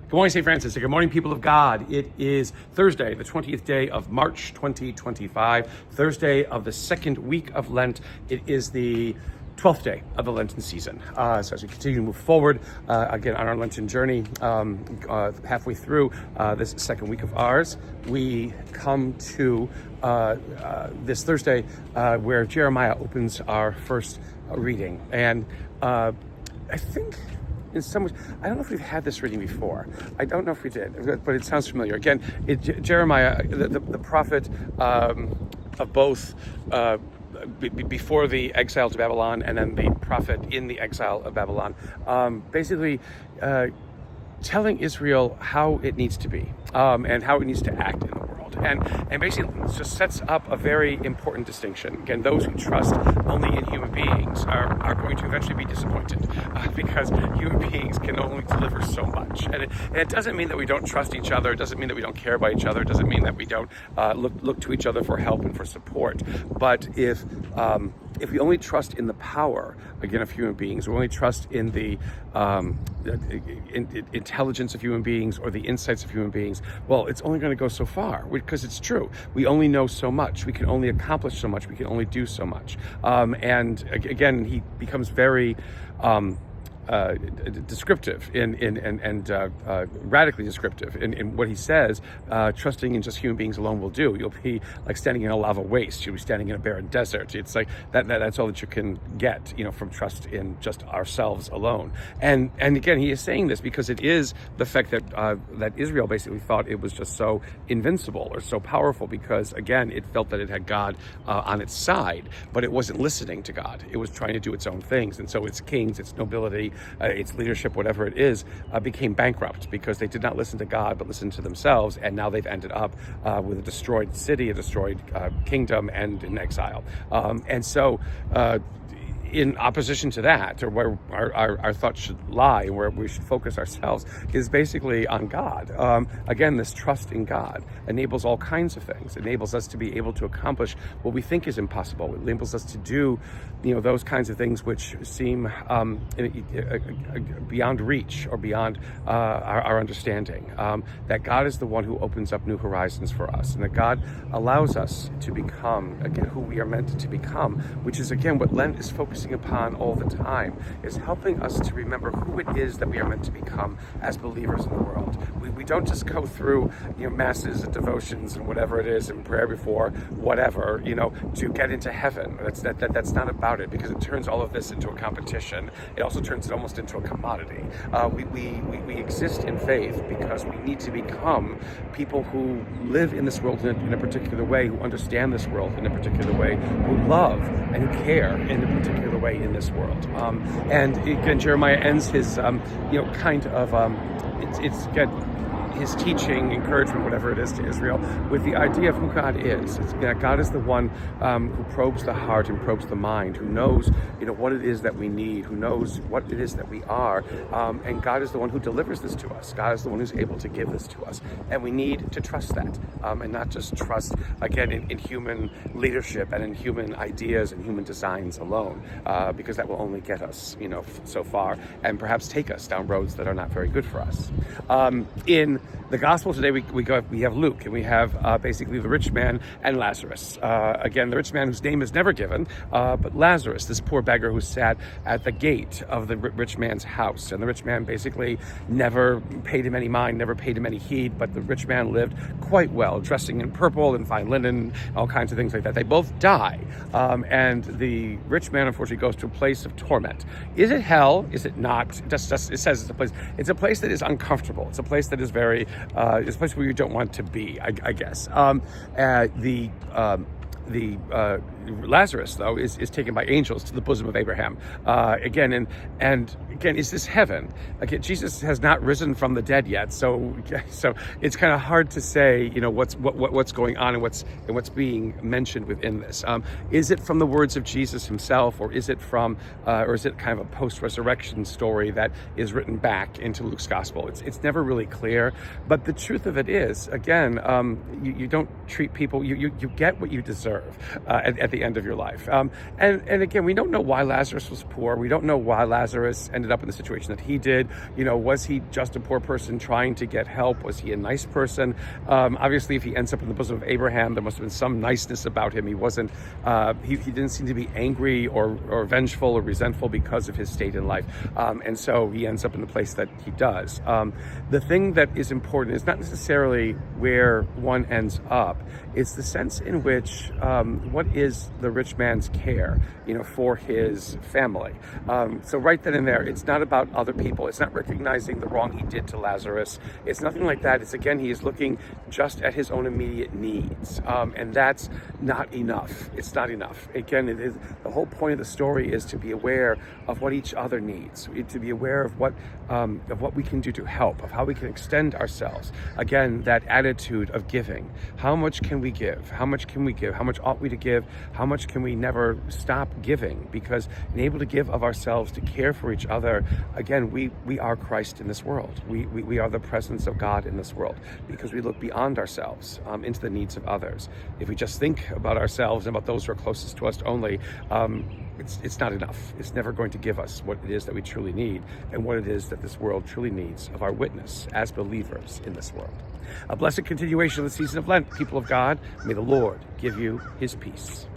Good morning, St. Francis. Good morning, people of God. It is Thursday, the 20th day of March, 2025, Thursday of the second week of Lent. It is the 12th day of the Lenten season. So as we continue to move forward, again, on our Lenten journey, halfway through this second week of ours, we come to this Thursday where Jeremiah opens our first reading. And I think in some ways, I don't know if we've had this reading before. I don't know if we did, but it sounds familiar. Again, Jeremiah, the prophet of both before the exile to Babylon and then the prophet in the exile of Babylon, basically telling Israel how it needs to be and how it needs to act in the world. And basically just sets up a very important distinction. Again, those who trust only in human beings are going to eventually be disappointed because human beings can only deliver so much. And it doesn't mean that we don't trust each other. It doesn't mean that we don't care about each other. It doesn't mean that we don't look to each other for help and for support. But if we only trust in the power, again, of human beings, we only trust in the intelligence of human beings or the insights of human beings, well, it's only going to go so far, because it's true. We only know so much. We can only accomplish so much. We can only do so much. And again, he becomes very descriptive and radically descriptive in what he says. Trusting in just human beings alone will do. You'll be like standing in a lava waste. You'll be standing in a barren desert. It's like that's all that you can get, from trust in just ourselves alone. And again, he is saying this because it is the fact that that Israel basically thought it was just so invincible or so powerful because, again, it felt that it had God on its side, but it wasn't listening to God. It was trying to do its own things. And so its kings, its nobility, its leadership, whatever it is, became bankrupt because they did not listen to God but listened to themselves, and now they've ended up with a destroyed city, a destroyed kingdom, and in exile. And so in opposition to that, or where our thoughts should lie and where we should focus ourselves, is basically on God. Again, this trust in God enables all kinds of things. It enables us to be able to accomplish what we think is impossible. It enables us to do, those kinds of things which seem beyond reach or beyond our understanding. That God is the one who opens up new horizons for us, and that God allows us to become, again, who we are meant to become, which is, again, what Lent is focusing upon all the time, is helping us to remember who it is that we are meant to become as believers in the world. We don't just go through masses and devotions and whatever it is and prayer before whatever to get into heaven. That's not about it, because it turns all of this into a competition. It also turns it almost into a commodity. We exist in faith because we need to become people who live in this world in a particular way, who understand this world in a particular way, who love and who care in a particular way in this world. And again, Jeremiah ends his it's good, his teaching, encouragement, whatever it is, to Israel, with the idea of who God is. God is the one who probes the heart and probes the mind, who knows, what it is that we need, who knows what it is that we are, and God is the one who delivers this to us. God is the one who's able to give this to us, and we need to trust that, and not just trust, again, in human leadership and in human ideas and human designs alone, because that will only get us, so far, and perhaps take us down roads that are not very good for us. In the gospel today, we have Luke, and we have basically the rich man and Lazarus. Again, the rich man whose name is never given, but Lazarus, this poor beggar who sat at the gate of the rich man's house. And the rich man basically never paid him any mind, never paid him any heed, but the rich man lived quite well, dressing in purple and fine linen, all kinds of things like that. They both die, and the rich man, unfortunately, goes to a place of torment. Is it hell? Is it not? It says it's a place. It's a place that is uncomfortable. It's a place that is very it's a place where you don't want to be, I guess. The Lazarus, though, is taken by angels to the bosom of Abraham. Again, is this heaven? Again, Jesus has not risen from the dead yet, so it's kind of hard to say, what's going on and what's being mentioned within this. Is it from the words of Jesus himself, or is it kind of a post-resurrection story that is written back into Luke's gospel? It's never really clear. But the truth of it is, again, you don't treat people. You get what you deserve at the the end of your life. And again, we don't know why Lazarus was poor. We don't know why Lazarus ended up in the situation that he did. Was he just a poor person trying to get help? Was he a nice person? Obviously, if he ends up in the bosom of Abraham, there must have been some niceness about him. He wasn't. He didn't seem to be angry or vengeful or resentful because of his state in life, and so he ends up in the place that he does. The thing that is important is not necessarily where one ends up. It's the sense in which what is the rich man's care, for his family. So right then and there, it's not about other people. It's not recognizing the wrong he did to Lazarus. It's nothing like that. It's again, he is looking just at his own immediate needs, and that's not enough. It's not enough. Again, it is the whole point of the story is to be aware of what each other needs, to be aware of what we can do to help, of how we can extend ourselves. Again, that attitude of giving. How much can we give? How much can we give? How much ought we to give? How much can we never stop giving? Because being able to give of ourselves to care for each other, again, we are Christ in this world. We are the presence of God in this world because we look beyond ourselves into the needs of others. If we just think about ourselves and about those who are closest to us only, it's not enough. It's never going to give us what it is that we truly need and what it is that this world truly needs of our witness as believers in this world. A blessed continuation of the season of Lent, people of God. May the Lord give you his peace.